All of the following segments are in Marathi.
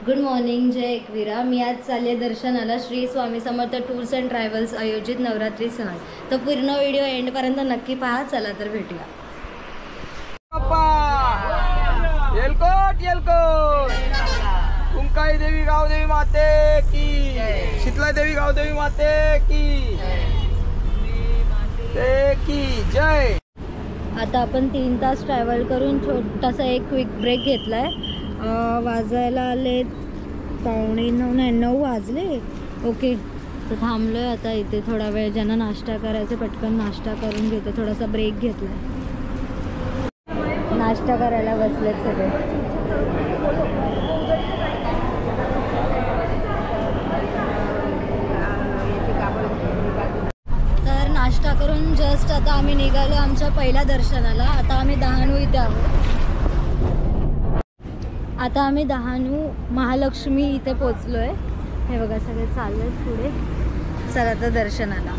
गुड मॉर्निंग, जय एकवीरा. मी आज चालले दर्शनाला Shri Swami Samarth tours and travels आयोजित नवरात्री सण. तर पूर्ण व्हिडिओ एंडपर्यंत नक्की पहा. चला तर भेटूया. येलकोट येलकोट. कुंकाई देवी गावदेवी माते की, शीतला देवी गावदेवी माते की जय. आता आपण 3 तास ट्रॅव्हल करून छोटासा एक क्विक ब्रेक घेतलाय. वाजायला आले 8:45 नाही 9 वाजले. ओके, तर थांबलोय आता इथे थोडा वेळ. ज्यांना नाश्ता करायचं पटकन नाश्ता करून घेते. थोडासा ब्रेक घेतलाय. नाश्ता करायला बसलेत सगळे. तर नाश्ता करून जस्ट आता आम्ही निघालो आमच्या पहिल्या दर्शनाला. आता आम्ही डहाणू इथे आहोत. आता आम्ही डहाणू महालक्ष्मी इथे पोचलोय. हे बघा सगळे चाललेत पुढे. चला तर दर्शनाला.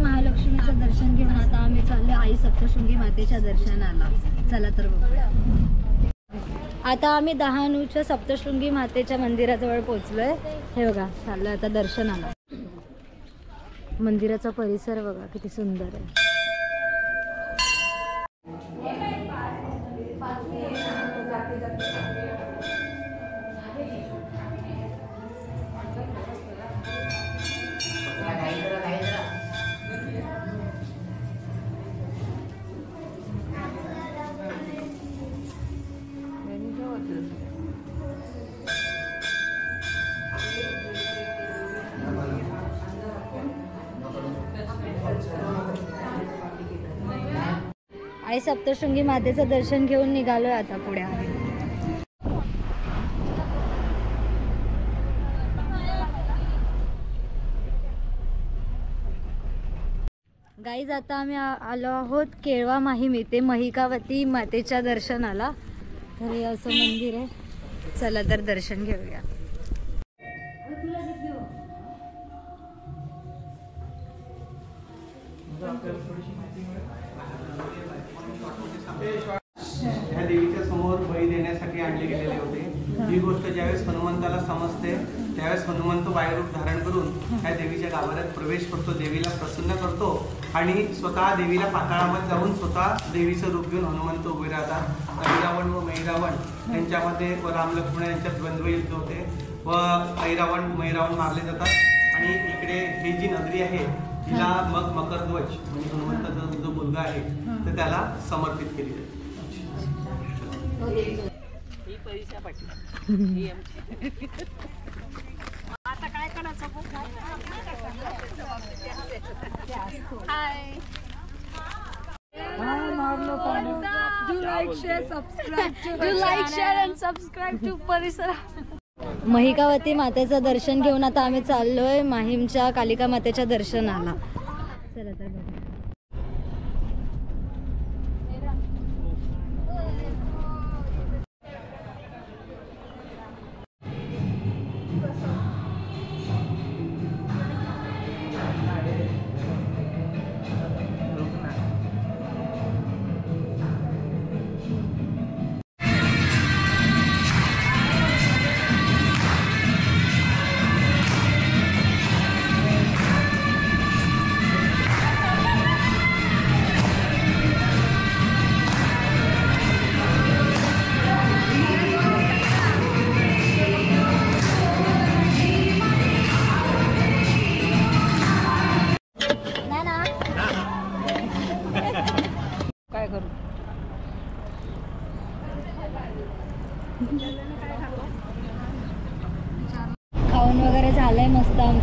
महालक्ष्मीचं दर्शन घेऊन आता आम्ही चाललो आई सप्तशृंगी मातेच्या दर्शनाला. चला तर बघूया. आता आम्ही डहाणूच्या सप्तशृंगी मातेच्या मंदिराजवळ पोहोचलोय. हे बघा चाललोय आता दर्शनाला. मंदिराचा परिसर बघा किती सुंदर आहे. आई सप्तशृंगी मातेचं दर्शन घेऊन निघालोय आता पुढे आम्ही. गाईज आता आम्ही आलो आहोत केळवा माहीम इथे महिकावती मातेच्या दर्शनाला. तर हे असं मंदिर आहे. चला तर दर्शन घेऊया. ह्या देवीच्या समोर बळी देण्यासाठी आणले गेलेले होते. ही गोष्ट ज्यावेळेस हनुमंताला समजते त्यावेळेस हनुमंत बाहेरूप धारण करून ह्या देवीच्या गाभाऱ्यात प्रवेश करतो, देवीला प्रसन्न करतो आणि स्वतः देवीला पाताळामध्ये जाऊन स्वतः देवीचं रूप घेऊन हनुमंत उभे राहतात. ऐरावण व मैरावण यांच्यामध्ये व राम लक्ष्मण यांच्यात द्वंद्व युद्ध होते व ऐरावण मैरावण मारले जातात. आणि इकडे ही जी नगरी आहे तिला मग मकरध्वज म्हणजे हनुमंताचा जो मुलगा आहे तर त्याला समर्पित केली जाते. आता काय करायचं? महिकावती मातेचं दर्शन घेऊन आता आम्ही चाललोय माहीमच्या कालिका मातेच्या दर्शनाला. चला तर बघा.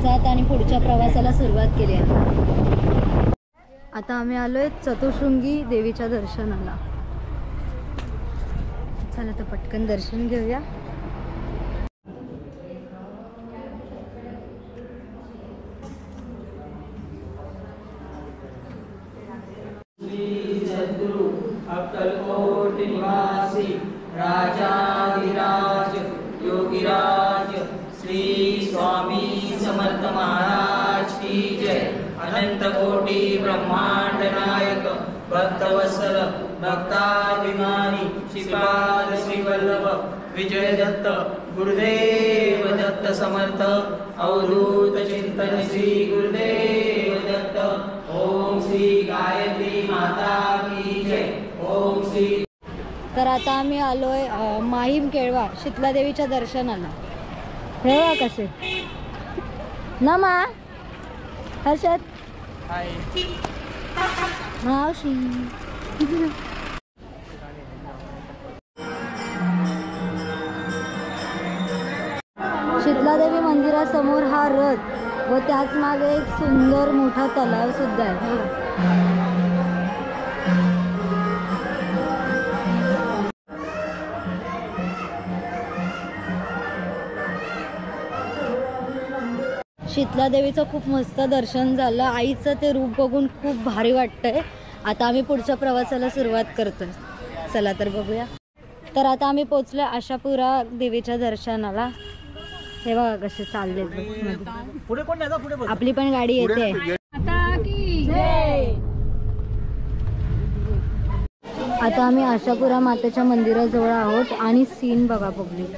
जात आणि पुढच्या प्रवासाला सुरुवात केली आहे. आता आम्ही आलोय चतुशृंगी देवीच्या दर्शनाला. चला तर पटकन दर्शन घेऊया. अक्कलकोट निवासी राजाधिराज योगीराज श्री स्वामी समर्थ महाराज की जय. अनंत कोटि ब्रह्मांड नायक भक्तवत्सल भक्ताभिमानी श्रीपाद श्री वल्लभ विजय दत्त गुरुदेव दत्त समर्थ अवधूत चिंतन श्री गुरुदेव दत्त. ओम श्री गायत्री माता की जय. ओम श्री. तर आता आम्ही आलोय माहीम केळवा शीतला देवीच्या दर्शनाला. हे बघा कसे ना मा हर्षद मावशी. शीतला देवी मंदिरासमोर हा रथ व त्याच मागे एक सुंदर मोठा तलाव सुद्धा आहे. शीतला देवीचं खूप मस्त दर्शन झालं. आईचं ते रूप बघून खूप भारी वाटतंय. आता आम्ही पुढच्या प्रवासाला सुरुवात करतोय. चला तर बघूया. तर आता आम्ही पोचलोय आशापुरा देवीच्या दर्शनाला. हे बघा कसे चालले. आपली पण गाडी येते. आता आम्ही आशापुरा मातेच्या मंदिराजवळ आहोत आणि सीन बघा पब्लिक.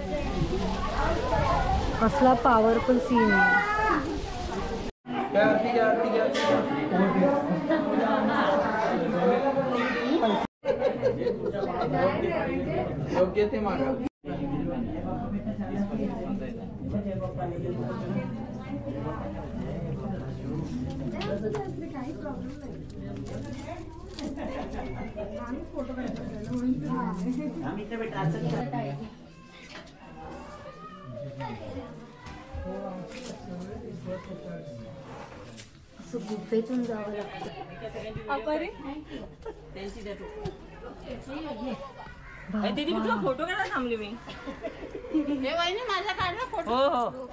कसला पॉवरफुल सीन आहे. योग्य ते मागा. असं गुफेतून जावं लागतं. फोटो काढा थांबले मी. माझा काढला फोटो. हो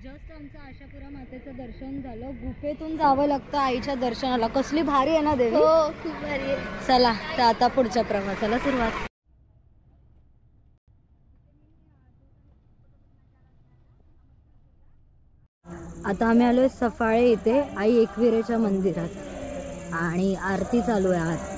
जस्ट आमचं आशापुरा मातेचं दर्शन झालं. गुफेतून जावं लागतं आईच्या दर्शनाला. कसली भारी आहे ना देवी. हो खूप भारी आहे. चला तर आता पुढच्या प्रवासाला सुरुवात. आता आम्ही आलोय सफाळे इथे आई एकविरेच्या मंदिरात आणि आरती चालू आहे आज.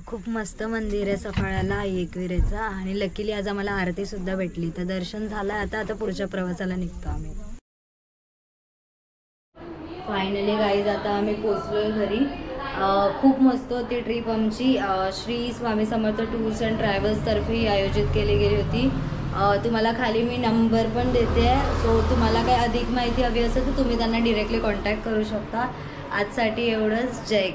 खूप मस्त मंदिर आहे सफाळ्याला आई एकविरेचं. आणि लकीली आज आम्हाला आरती सुद्धा भेटली. तर दर्शन झालं. आता पुढच्या प्रवासाला निघतो आम्ही. फायनली गाईज आता आम्ही पोचलोय घरी. खूप मस्त होती ट्रिप आमची. Shri Swami Samarth tours and travels तर्फे आयोजित केली गेली होती. तुम्हाला खाली मी नंबर पण देते आहे. सो तुम्हाला काही अधिक माहिती हवी असेल तर तुम्ही त्यांना डिरेक्टली कॉन्टॅक्ट करू शकता. आजसाठी एवढंच. जय